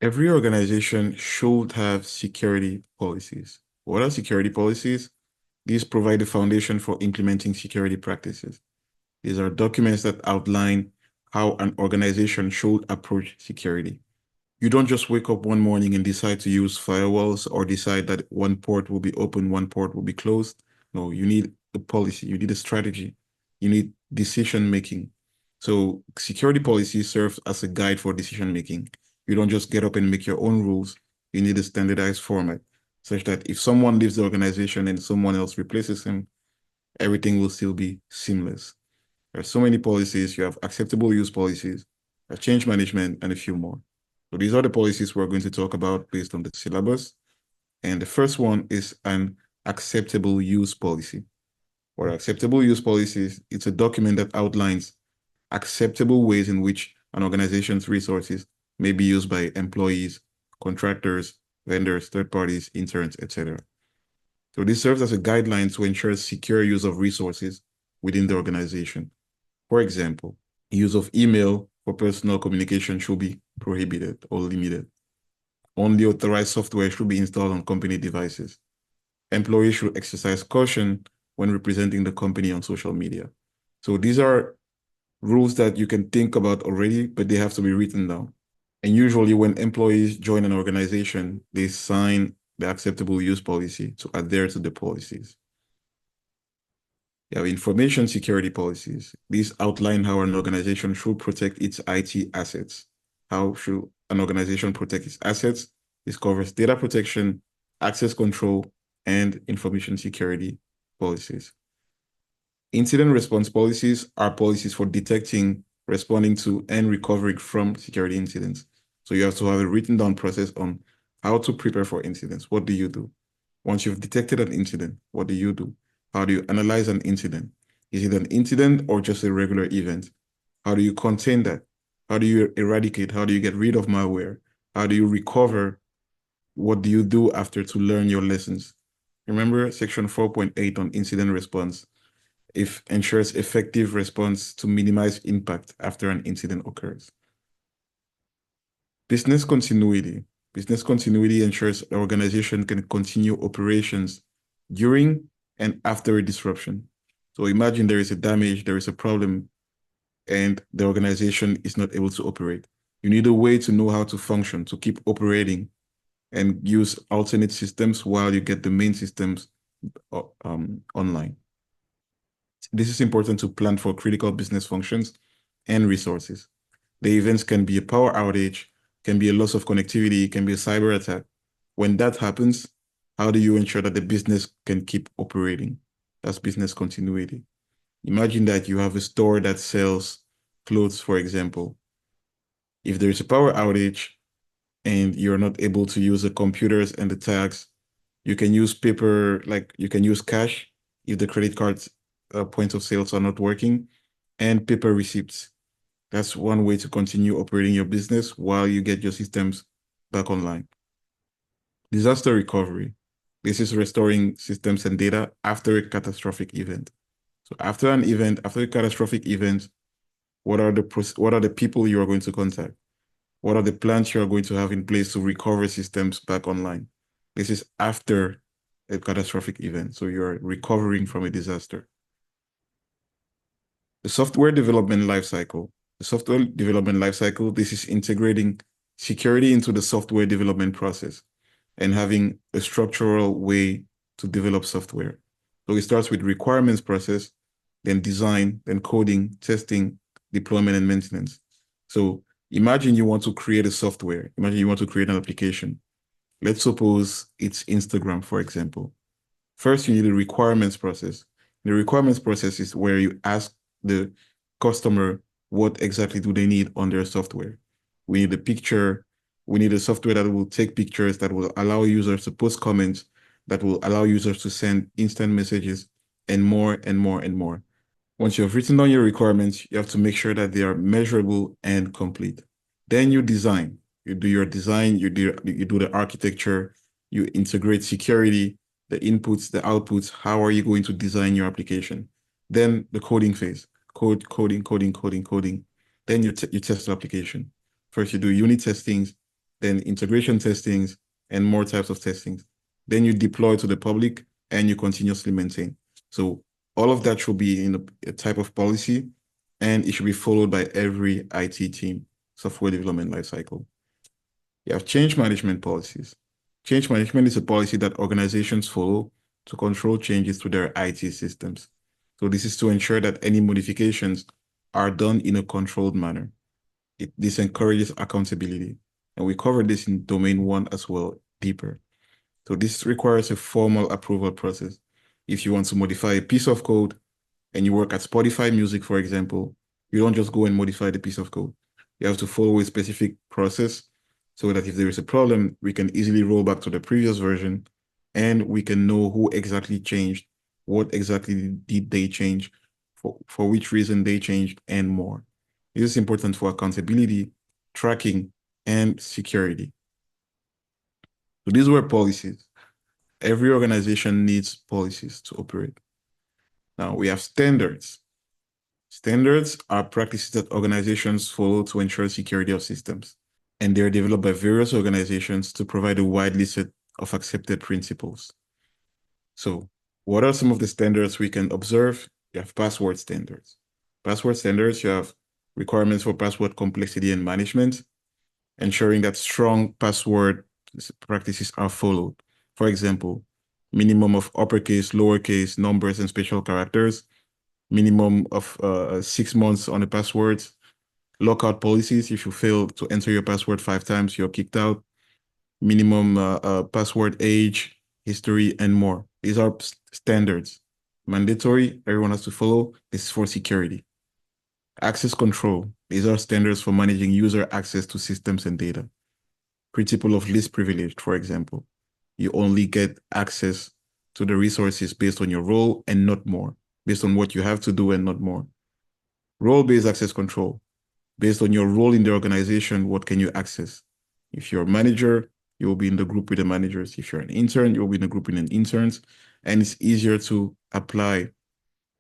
Every organization should have security policies. What are security policies? These provide the foundation for implementing security practices. These are documents that outline how an organization should approach security. You don't just wake up one morning and decide to use firewalls or decide that one port will be open, one port will be closed. No, you need a policy, you need a strategy, you need decision making. So security policy serves as a guide for decision making. You don't just get up and make your own rules. You need a standardized format such that if someone leaves the organization and someone else replaces him, everything will still be seamless. There are so many policies. You have acceptable use policies, change management, and a few more. So these are the policies we're going to talk about based on the syllabus. And the first one is an acceptable use policy. What are acceptable use policies? It's a document that outlines acceptable ways in which an organization's resources may be used by employees, contractors, vendors, third parties, interns, etc. So this serves as a guideline to ensure secure use of resources within the organization. For example, use of email for personal communication should be prohibited or limited. Only authorized software should be installed on company devices. Employees should exercise caution when representing the company on social media. So these are rules that you can think about already, but they have to be written down. And usually when employees join an organization, they sign the acceptable use policy to adhere to the policies. You have information security policies. These outline how an organization should protect its IT assets. How should an organization protect its assets? This covers data protection, access control, and information security policies. Incident response policies are policies for detecting, responding to, and recovering from security incidents. So you have to have a written down process on how to prepare for incidents. What do you do? Once you've detected an incident, what do you do? How do you analyze an incident? Is it an incident or just a regular event? How do you contain that? How do you eradicate? How do you get rid of malware? How do you recover? What do you do after to learn your lessons? Remember section 4.8 on incident response. It ensures effective response to minimize impact after an incident occurs. Business continuity. Business continuity ensures the organization can continue operations during and after a disruption. So imagine there is a damage, there is a problem, and the organization is not able to operate. You need a way to know how to function, to keep operating and use alternate systems while you get the main systems online. This is important to plan for critical business functions and resources. The events can be a power outage, can be a loss of connectivity, can be a cyber attack. When that happens, how do you ensure that the business can keep operating? That's business continuity. Imagine that you have a store that sells clothes, for example. If there is a power outage and you're not able to use the computers and the tags, you can use paper, like you can use cash if the credit cards points of sales are not working, and paper receipts. That's one way to continue operating your business while you get your systems back online. Disaster recovery. This is restoring systems and data after a catastrophic event. So after an event, after a catastrophic event, what are the people you are going to contact? What are the plans you are going to have in place to recover systems back online? This is after a catastrophic event. So you're recovering from a disaster. The software development lifecycle. The software development lifecycle, this is integrating security into the software development process and having a structural way to develop software. So it starts with requirements process, then design, then coding, testing, deployment, and maintenance. So imagine you want to create a software. Imagine you want to create an application. Let's suppose it's Instagram, for example. First, you need a requirements process. The requirements process is where you ask the customer what exactly do they need on their software. We need a picture. We need a software that will take pictures, that will allow users to post comments, that will allow users to send instant messages, and more and more and more. Once you have written down your requirements, you have to make sure that they are measurable and complete. Then you design. You do your design, you do the architecture, you integrate security, the inputs, the outputs. How are you going to design your application? Then the coding phase. Coding. Then you test the application. First, you do unit testings, then integration testings, and more types of testings. Then you deploy to the public and you continuously maintain. So all of that should be in a type of policy, and it should be followed by every IT team, software development lifecycle. You have change management policies. Change management is a policy that organizations follow to control changes to their IT systems. So this is to ensure that any modifications are done in a controlled manner. This encourages accountability. And we covered this in domain 1 as well, deeper. So this requires a formal approval process. If you want to modify a piece of code and you work at Spotify Music, for example, you don't just go and modify the piece of code. You have to follow a specific process so that if there is a problem, we can easily roll back to the previous version and we can know who exactly changed, what exactly did they change, for which reason they changed, and more. This is important for accountability, tracking, and security. So these were policies. Every organization needs policies to operate. Now we have standards. Standards are practices that organizations follow to ensure security of systems, and they are developed by various organizations to provide a widely set of accepted principles. So what are some of the standards we can observe? You have password standards. Password standards, you have requirements for password complexity and management, ensuring that strong password practices are followed. For example, minimum of uppercase, lowercase, numbers, and special characters, minimum of 6 months on the passwords, lockout policies. If you fail to enter your password 5 times, you're kicked out, minimum password age, history, and more. These are standards. Mandatory, everyone has to follow. This is for security. Access control. These are standards for managing user access to systems and data. Principle of least privileged, for example. You only get access to the resources based on your role and not more, based on what you have to do and not more. Role-based access control. Based on your role in the organization, what can you access? If you're a manager, you will be in the group with the managers. If you're an intern, you'll be in the group with the interns, and it's easier to apply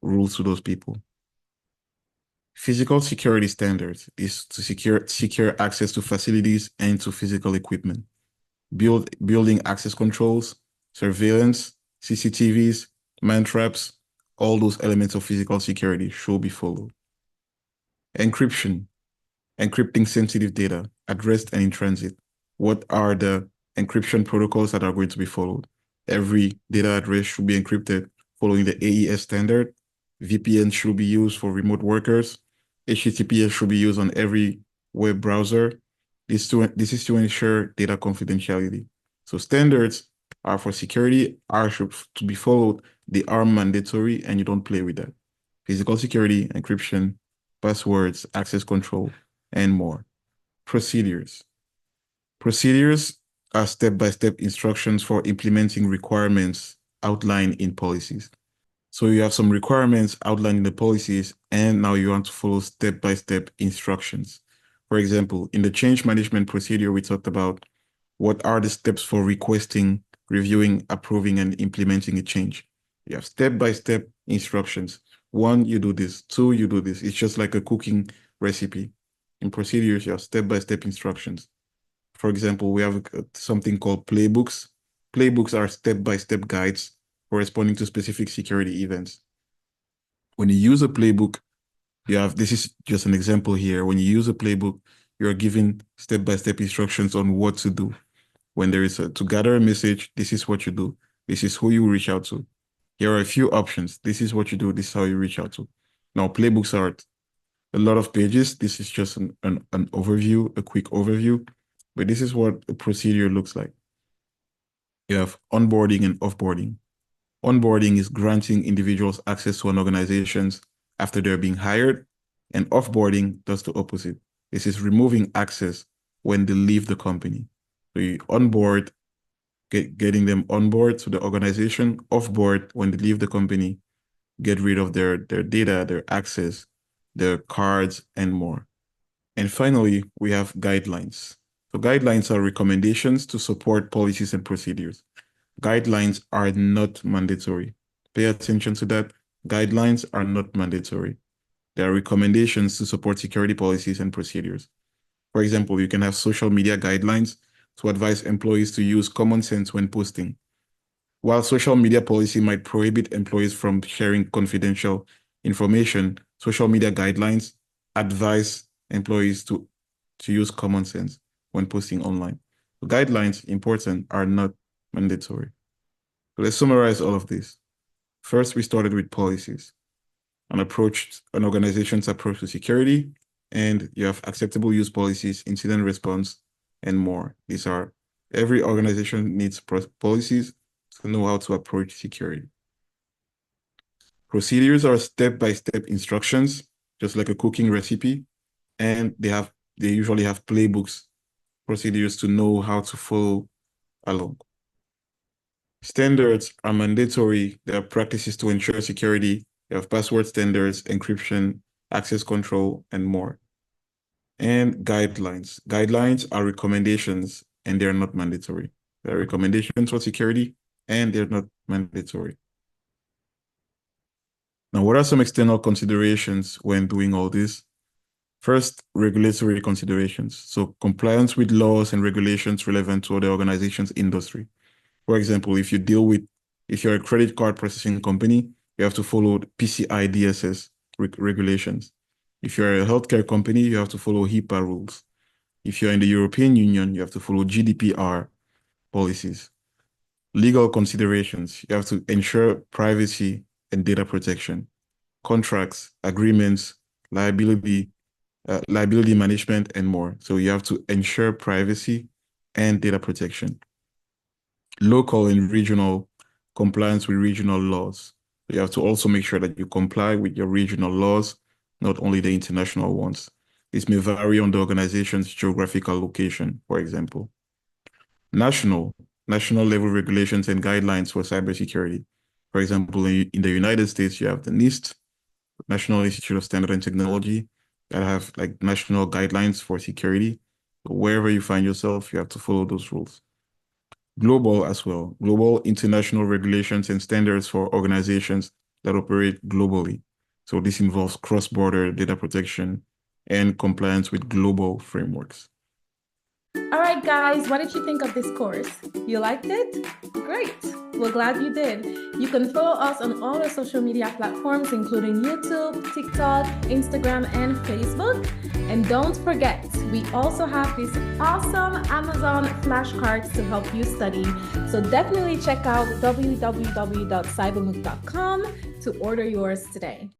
rules to those people. Physical security standards is to secure access to facilities and to physical equipment. Building access controls, surveillance, CCTVs, man traps, all those elements of physical security should be followed. Encryption, encrypting sensitive data at rest and in transit. What are the encryption protocols that are going to be followed? Every data at rest should be encrypted following the AES standard. VPN should be used for remote workers. HTTPS should be used on every web browser. This is to ensure data confidentiality. So standards are for security, are to be followed. They are mandatory and you don't play with that. Physical security, encryption, passwords, access control, and more. Procedures. Procedures are step-by-step instructions for implementing requirements outlined in policies. So you have some requirements outlined in the policies, and now you want to follow step-by-step instructions. For example, in the change management procedure, we talked about what are the steps for requesting, reviewing, approving, and implementing a change. You have step-by-step instructions. 1, you do this. 2, you do this. It's just like a cooking recipe. In procedures, you have step-by-step instructions. For example, we have something called playbooks. Playbooks are step-by-step guides corresponding to specific security events. When you use a playbook, this is just an example here. When you use a playbook, you're given step-by-step instructions on what to do. When there is to gather a message, this is what you do. This is who you reach out to. Here are a few options. This is what you do. This is how you reach out to. Now, playbooks are a lot of pages. This is just an overview, a quick overview, but this is what a procedure looks like. You have onboarding and offboarding. Onboarding is granting individuals access to an organization after they're being hired, and offboarding does the opposite. This is removing access when they leave the company. So you onboard, getting them on board to the organization, offboard when they leave the company, get rid of their data, their access, their cards, and more. And finally, we have guidelines. So guidelines are recommendations to support policies and procedures. Guidelines are not mandatory. Pay attention to that. Guidelines are not mandatory. They are recommendations to support security policies and procedures. For example, you can have social media guidelines. to advise employees to use common sense when posting. While social media policy might prohibit employees from sharing confidential information, social media guidelines advise employees to use common sense when posting online. The guidelines, important, are not mandatory. So let's summarize all of this. First, we started with policies, an organization's approach to security, and you have acceptable use policies, incident response, and more. Every organization needs policies to know how to approach security. Procedures are step-by-step instructions, just like a cooking recipe, and they usually have playbooks, procedures to know how to follow along. Standards are mandatory. There are practices to ensure security. You have password standards, encryption, access control, and more. And guidelines. Guidelines are recommendations, and they're not mandatory. There are recommendations for security, and they're not mandatory. Now, what are some external considerations when doing all this? First, regulatory considerations. So compliance with laws and regulations relevant to the organization's industry. For example, if you're a credit card processing company, you have to follow PCI DSS regulations. If you're a healthcare company, you have to follow HIPAA rules. If you're in the European Union, you have to follow GDPR policies. Legal considerations, you have to ensure privacy and data protection. Contracts, agreements, liability management, and more. So you have to ensure privacy and data protection. Local and regional compliance with regional laws. You have to also make sure that you comply with your regional laws, not only the international ones. This may vary on the organization's geographical location, for example. National level regulations and guidelines for cybersecurity. For example, in the United States, you have the NIST, National Institute of Standard and Technology, that have like national guidelines for security. Wherever you find yourself, you have to follow those rules. Global as well. Global international regulations and standards for organizations that operate globally. So this involves cross-border data protection and compliance with global frameworks. All right, guys, what did you think of this course? You liked it? Great. We're glad you did. You can follow us on all our social media platforms, including YouTube, TikTok, Instagram, and Facebook. And don't forget, we also have these awesome Amazon flashcards to help you study. So definitely check out www.cybermook.com to order yours today.